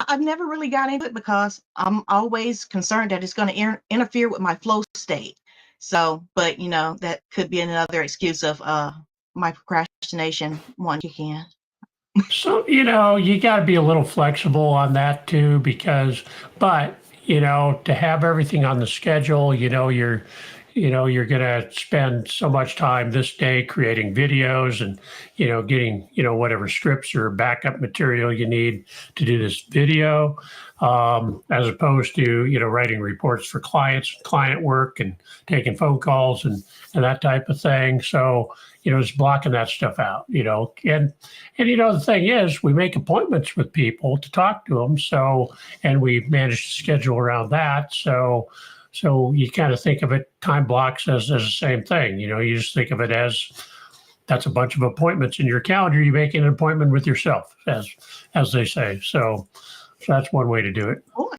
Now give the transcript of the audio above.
I've never really got into it because I'm always concerned that it's going to interfere with my flow state. So, but that could be another excuse of my procrastination one kick in. So, you got to be a little flexible on that too, but, to have everything on the schedule, you're going to spend so much time this day creating videos and, getting, whatever scripts or backup material you need to do this video, as opposed to, writing reports for clients, client work and taking phone calls and that type of thing. So, just blocking that stuff out, and the thing is, we make appointments with people to talk to them. So, and we manage to schedule around that. So you kind of think of it, time blocks as the same thing. You just think of it as that's a bunch of appointments in your calendar. You make an appointment with yourself, as they say. So that's one way to do it. Oh,